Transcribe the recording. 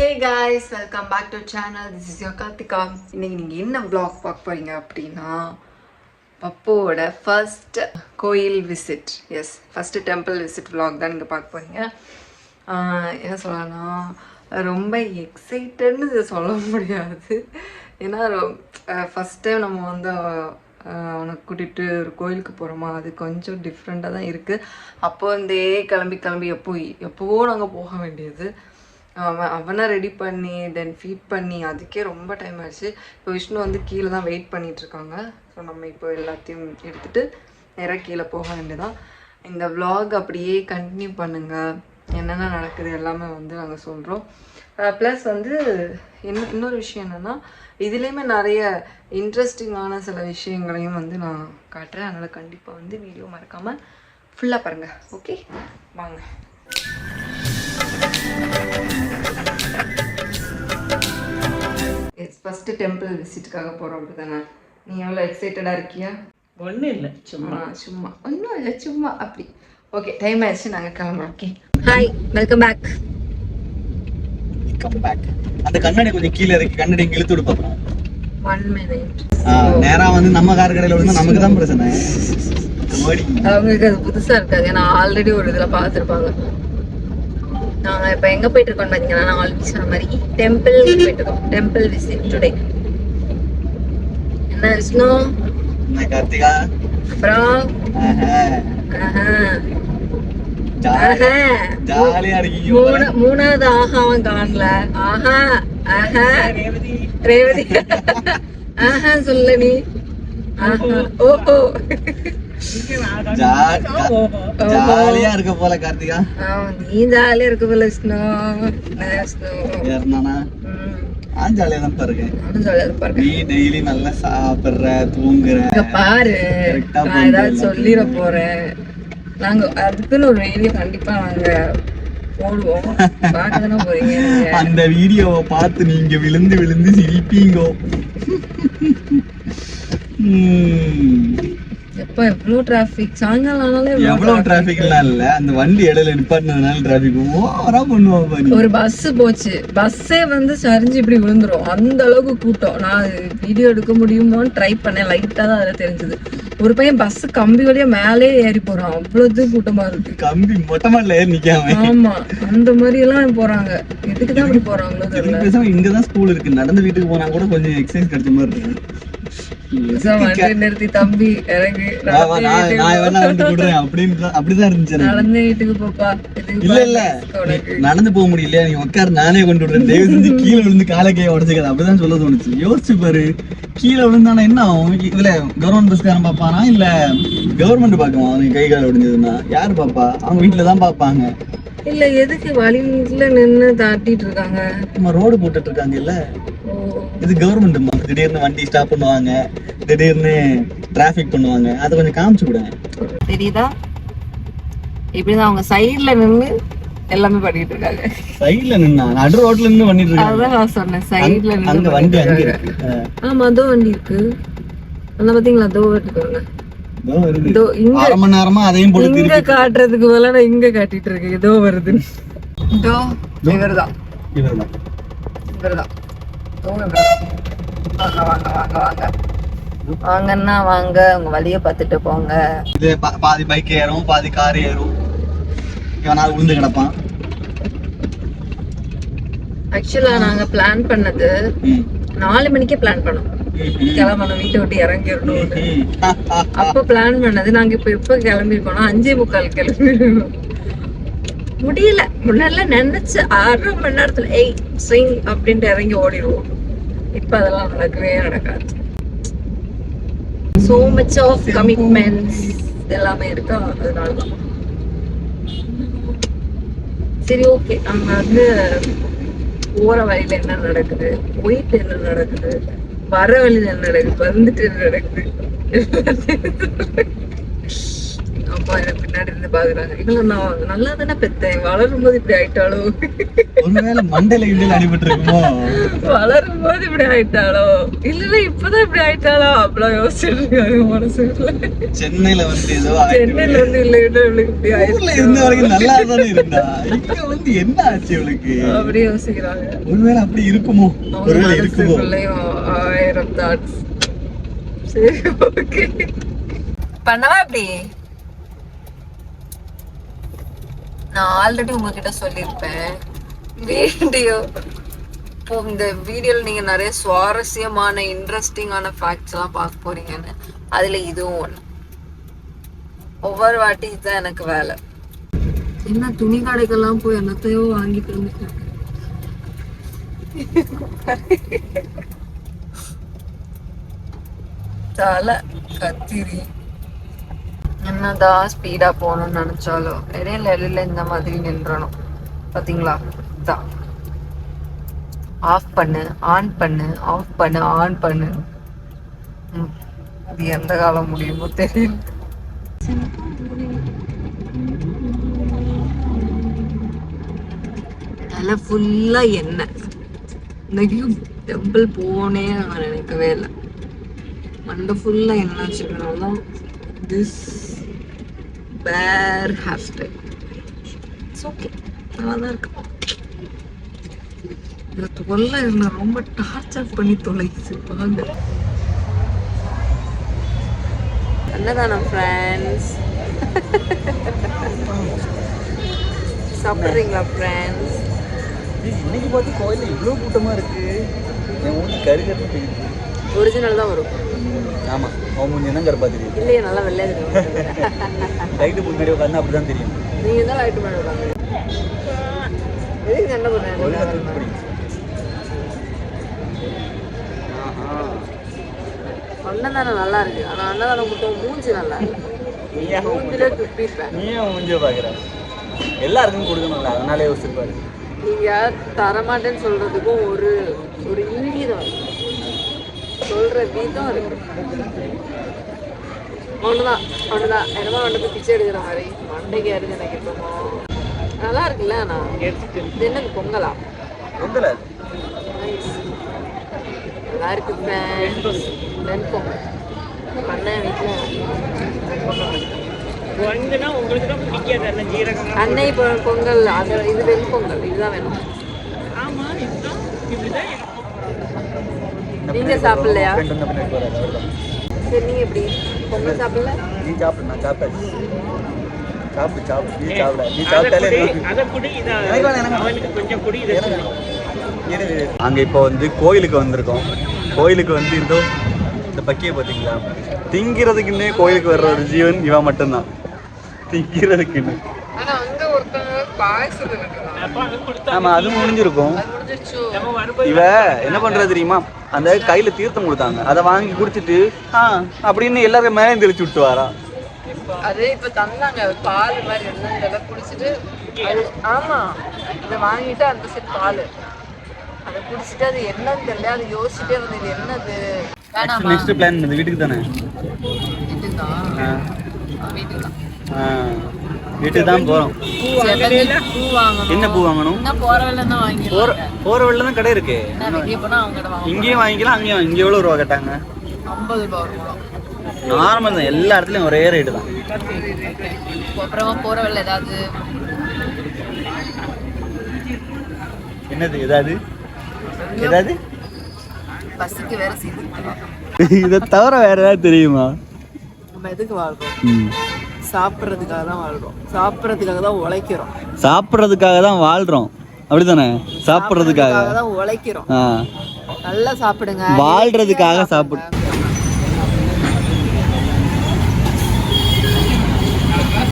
Hey guys, welcome back to channel. This is your Karthika. இன்னைக்கு நீங்க என்ன vlog பார்க்க போறீங்க அப்படின்னா பப்போட ஃபர்ஸ்ட் கோயில் visit. Yes, first temple visit vlog தான் நீங்க பார்க்க போறீங்க. என்ன சொல்லலாம், ரொம்ப எக்ஸைட்டட்னு சொல்ல முடியாது. ஏன்னா ஃபர்ஸ்ட் டைம் நம்ம வந்து அவனை கூட்டிகிட்டு ஒரு கோயிலுக்கு போகிறோமா, அது கொஞ்சம் டிஃப்ரெண்ட்டாக தான் இருக்குது. அப்போ இருந்தே கிளம்பி எப்போவோ நாங்கள் போக வேண்டியது. அவனை ரெடி பண்ணி தென் ஃபீட் பண்ணி அதுக்கே ரொம்ப டைம் ஆயிடுச்சு. இப்போ விஷ்ணு வந்து கீழே தான் வெயிட் பண்ணிகிட்ருக்காங்க. ஸோ நம்ம இப்போ எல்லாத்தையும் எடுத்துகிட்டு நேராக கீழே போக வேண்டியதான். இந்த vlog அப்படியே கண்டினியூ பண்ணுங்கள். என்னென்ன நடக்குது எல்லாமே வந்து நாங்கள் சொல்கிறோம். ப்ளஸ் வந்து இன்னொரு விஷயம் என்னென்னா, இதுலேயுமே நிறைய இன்ட்ரெஸ்டிங்கான சில விஷயங்களையும் வந்து நான் காட்டுறேன். அதனால் கண்டிப்பாக வந்து வீடியோ மறக்காமல் ஃபுல்லாக பாருங்கள். ஓகே, வாங்க. ஃபர்ஸ்ட் டெம்பிள் விசிட்டுக்காக போகிறோம். அப்படி தானே? நீ எவ்வளோ எக்ஸைட்டடாக இருக்கியா? ஒன்றும் இல்லை, சும்மா ஒன்றும் இல்லை, சும்மா அப்படி. ஓகே, டைம் ஆயிடுச்சு, நாங்கள் கிளம்புறோம். Okay, hi, welcome back. அந்த கண்ணாடி கொஞ்சம் கீழே இருக்கு, கண்ணாடி இழுத்து விடு பாப்போம். 1 minute. நேரா வந்து நம்ம கார் கடையில் விழுந்தா நமக்கு தான் பிரச்சனை. அவங்களுக்கு அது புதுசாக இருக்காது, ஏன்னா ஆல்ரெடி ஒரு இதில் பார்த்துருப்பாங்க. நாங்கள் இப்போ எங்கே போயிட்டு இருக்கோம்னு பார்த்தீங்கன்னா, நான் ஆல்ரெடி சொன்ன மாதிரி டெம்பிள் போயிட்டு இருக்கோம். Temple visit today. என்ன விஷ்ணு? கார்த்திகா, அப்புறம் ஜாலியா இருக்கீங்க. மூணாவது ஆஹாவும் காணல. ஆஹா ஆஹா ரேவதி ஆஹா சொல்ல நீ. ஆஹா ஓஹோ, ஜாலியா இருக்க போல கார்த்திகா. நீ ஜாலியா இருக்க போல விஷ்ணு. ஜாலியா தான் பாருங்க. நானும் ஜாலியா தான் பாருங்க. நீ டெய்லி நல்லா சாப்பிடுற, தூங்குற. பாரு, நான் ஏதாவது சொல்லிட போறேன். நாங்க அதுக்குன்னு ஒரு வீடியோ கண்டிப்பா நாங்க போடுவோம், பார்க்கதானே போறீங்க. அந்த வீடியோவை பார்த்து நீங்க விழுந்து விழுந்து சிரிப்பீங்கோ. எப்ப எவ்வளவு டிராபிக், சாயங்காலம் ஆனாலே எவ்வளவு டிராபிக்லாம் இல்ல, அந்த வண்டி இடையில நிப்பாட்டினதுனால டிராபிக் ஓவரா பண்ணுவாங்க. ஒரு பஸ் போச்சு, பஸ்ஸே வந்து சரிஞ்சு இப்படி விழுந்துரும், அந்த அளவுக்கு கூட்டம். நான் வீடியோ எடுக்க முடியுமோன்னு ட்ரை பண்ணேன், லைட்டா தான் அதுல தெரிஞ்சது. ஒரு பையன் பஸ் கம்பி வழியா மேலே ஏறி போறான், அவ்வளவு கூட்டமா இருக்கு. கம்பி மொட்டை மாடல ஏறி நிக்காம. ஆமா, அந்த மாதிரி எல்லாம் போறாங்க. எதுக்குதான் அப்படி போறாங்களோ தெரியல. இங்கதான் ஸ்கூல் இருக்கு, நடந்து வீட்டுக்கு போனா கூட கொஞ்சம் எக்ஸசைஸ் கிடைச்ச மாதிரி இருக்கு. நிறுத்தி தம்பி இறங்கு, அப்படிதான் இருந்துச்சு. நடந்து வீட்டுக்கு போப்பா. இல்ல இல்ல, நடந்து போக முடியல, நீ உட்காரு, நானே கொண்டு விடுறேன், தயவு செஞ்சு கீழே விழுந்து காலை கையை உடச்சுக்காது. அப்படிதான் சொல்ல தோணுச்சு. யோசிச்சு பாரு, கீழே விழுந்தானா என்ன ஆகும்? இதுல கவர்மெண்ட் பஸ்காரன் பாப்பானா இல்ல கவர்மெண்ட் பாக்குமா? அவனுக்கு கை கால உடைஞ்சதுன்னா யாரு பாப்பா? அவங்க வீட்டுலதான் பாப்பாங்க. இல்ல, எதுக்கு வழியில நின்னு தாட்டிட்டு இருக்காங்க? நம்ம ரோடு போட்டுட்டு இருக்காங்க இல்ல, இது கவர்மெண்ட். திடீர்னு வண்டி ஸ்டாப் பண்ணுவாங்க, திடீர்னு டிராபிக் பண்ணுவாங்க, அதை கொஞ்சம் காமிச்சு விடுங்க. தெரியுதா? இப்படிதான் அவங்க சைடுல நின்னு எல்லாமே பண்ணிட்டு இருக்காங்க. சைடுல நின்னா நடு ரோட்ல நின்னு பண்ணிட்டு இருக்காங்க. அதான் நான் சொன்னேன், சைடுல நின்னு. அங்க வண்டி அங்க இருக்கு. ஆமா, அதோ வண்டி இருக்கு. அத பாத்தீங்களா? அதோ வருது. இதோ இங்க அரை மணி நேரமா அதையும் போட்டு இங்க காட்டுறதுக்கு பதிலா நான் இங்க காட்டிட்டு இருக்கேன். ஏதோ வருது. இதோ இவர்தான். வாங்க வாங்க வாங்க வாங்க வாங்கன்னா வாங்க, உங்க வழிய பார்த்துட்டு போங்க. இது பாதி பைக் ஏறும், பாதி கார் ஏறும், இவனால விழுந்து கிடப்பான். ஆக்சுவலா நாங்க பிளான் பண்ணது 4 மணிக்கே பிளான் பண்ணோம், கிளம்பணும், வீட்டை விட்டு இறங்கிடணும். அப்ப பிளான் பண்ணது. நாங்க இப்ப எப்ப கிளம்பிருக்கோம்னா 5:45 கிளம்பிருக்கோம். முடியல, முன்னால நினைச்சு 1/2 மணி நேரத்துல ஸ்விங் அப்படின்ட்டு இறங்கி ஓடிடுவோம். இப்ப அதெல்லாம் நடக்கவே நடக்காது. so much of commitments எல்லாமே இருக்கா, அதனாலதான். சரி, ஓகே, நம்ம வந்து போற வழியில என்ன நடக்குது, போயிட்டு என்ன நடக்குது, வர வழியில என்ன நடக்குது, வந்துட்டு என்ன நடக்குது, அப்பா எனக்கு பின்னாடி இருந்து பாக்குறாங்க. இவங்க நான் நல்லா தானே பெத்தேன், வளரும் போது இப்படி ஆயிட்டாளோ, ஒருவேளை மண்டையில இண்டியில் அடிபட்டு இருக்குமோ, வளரும் போது இப்படி ஆயிட்டாளோ, இல்ல இப்பதான் இப்படி ஆயிட்டாளோ அப்படிலாம் யோசிச்சுட்டு இருக்காங்க மனசுக்குள்ள. சென்னையில வந்து ஏதோ சென்னையில இருந்து இல்ல இவளுக்கு இப்படி ஊர்ல இருந்த வரைக்கும் நல்லா தானே இருந்தா, இங்க வந்து என்ன ஆச்சு இவளுக்கு அப்படி யோசிக்கிறாங்க. ஒருவேளை அப்படி இருக்குமோ, ஒருவேளை இருக்குமோ. மனசுக்குள்ளேயும் 1000 தாட்ஸ். சரி ஓகே பண்ணவா இப்படி. நான் ஆல்ரெடி உங்ககிட்ட சொல்லியிருப்பேன் வீடியோ. இப்போ இந்த வீடியோல நீங்க நிறைய சுவாரஸ்யமான இன்ட்ரெஸ்டிங்கான ஃபேக்ட்ஸ் எல்லாம் பார்க்க போறீங்கன்னு. அதுல இதுவும் ஒண்ணு. ஒவ்வொரு வாட்டி இதுதான் எனக்கு வேலை. என்ன துணி கடைக்கெல்லாம் போய் என்னத்தையோ வாங்கிட்டு வந்துட்டேன். தலை கத்திரி என்னதான் ஸ்பீடா போகணும்னு நினைச்சாலும் இடையில இந்த மாதிரி நின்றணும். பாத்தீங்களா, தான் ஆஃப் பண்ணு, ஆன் பண்ணு, ஆஃப் பண்ணு, ஆன் பண்ணு. இது எந்த காலம் முடியுமோ தெரியல. தலை ஃபுல்லா எண்ணெய். இன்னைக்கும் டெம்பிள் போனே நான் நினைக்கவே இல்லை. மண்டை ஃபுல்லா எண்ணெய் வச்சுக்கணும். திஸ் பேர் ஹேர் ஸ்டைல் இட்ஸ் ஓகே, நல்லா தான் இருக்கு. இதில் தொல்லை என்ன ரொம்ப டார்ச்சர் பண்ணி தொலைச்சு பாங்க. அன்னதானம் ஃப்ரெண்ட்ஸ், சாப்பிட்றீங்களா ஃப்ரெண்ட்ஸ்? இன்னைக்கு பார்த்து கோயிலில் இவ்வளோ கூட்டமாக இருக்கு. என் மூஞ்சி கருகருன்னு தெரியுது. ஒரிஜினல் தான் வரும். ஆமாம், அவன் மூஞ்சி என்ன கருப்பா தெரியுது. இல்லையே நல்லா வெள்ளையா தெரியும். லைட்டு முன்னாடி உட்காந்து அப்படி தான் தெரியும். நீங்க தான் லைட்டு முன்னாடி உட்காந்து எதுக்கு என்ன பண்ணுறேன்? அன்னதானம் நல்லா இருக்கு. ஆனா அன்னதானம் மட்டும் மூஞ்சி நல்லா இருக்கு. மூஞ்சிலே துப்பிப்பேன். நீயும் மூஞ்சிய பார்க்குற, எல்லாருக்கும் கொடுக்கணும்ல, அதனாலே யோசிச்சிருப்பாரு. நீங்க தரமாட்டேன்னு சொல்றதுக்கும் ஒரு ஒரு இங்கீதம் இருக்கு, சொல்ற வீதம் இருக்கு. ஒண்ணுதான் என்னமோ ஒன்றுக்கு பிச்சை எடுக்கிற மாதிரி மண்டைக்கு அரிஞ்சு எனக்கு இப்போ நல்லா இருக்குல்ல. நான் இது என்னது பொங்கலா? பொங்கல நல்லா இருக்கு. வெண்பொங்கல் பண்ணேன் வீட்டில். அன்னை பொங்கல் அது, இது வெண்பொங்கல், இதுதான் வேணும். நீங்க சாப்பிடலையா? சரி, நீங்க எப்படி பொங்கல் சாப்பிடல? நீ சாப்பிடு, நான் சாப்பிட்டாச்சு. சாப்பிடு சாப்பிடு, நீ சாப்பிட, நீ சாப்பிட்டாலே அங்கே இப்போ வந்து கோயிலுக்கு வந்திருக்கோம். கோயிலுக்கு வந்து இந்த பக்கியை பார்த்தீங்களா, திங்கிறதுக்குன்னே கோயிலுக்கு வர்ற ஒரு ஜீவன் இவன் மட்டும்தான். திங்கிறதுக்குன்னு. ஆமா, அது முடிஞ்சிருக்கும். இவ என்ன பண்றது தெரியுமா, அந்த கையில தீர்த்தம் கொடுத்தாங்க, அதை வாங்கி குடிச்சிட்டு அப்படின்னு எல்லாரும் மேலே தெளிச்சு விட்டு வரா. அது இப்ப தந்தாங்க பால் மாதிரி என்னன்னு குடிச்சிட்டு, அது ஆமா இதை வாங்கிட்டு அந்த செட் பால் அதை குடிச்சிட்டு அது என்னன்னு தெரியல, அது யோசிச்சுட்டே வந்து இது என்னது. நெக்ஸ்ட் பிளான் இந்த வீட்டுக்கு தானே? வீட்டுக்கு தான் போறோம். என்ன பூ வாங்கணும்? போற வழியில தான் கடை இருக்கு, இங்கேயும் வாங்கிக்கலாம். அங்கேயும் இங்கே எவ்வளவு ரூபா கேட்டாங்க? 50 ரூபா வரும். நார்மல் தான், எல்லா இடத்துலயும் ஒரே ரேட்டு தான். அப்புறமா போற வழியில ஏதாவது என்னது ஏதாவது ஏதாவது பஸ்ஸுக்கு வேற சீட்டு. இதை தவிர வேற ஏதாவது தெரியுமா? நம்ம எதுக்கு வாழ்றோம்? சாப்பிட்றதுக்காக தான் வாழ்றோம், சாப்பிட்றதுக்காக தான் உழைக்கிறோம். சாப்பிட்றதுக்காக தான் வாழ்றோம், அப்படிதானே? சாப்பிட்றதுக்காக தான் உழைக்கிறோம். நல்லா சாப்பிடுங்க. வாழ்றதுக்காக சாப்பிடு.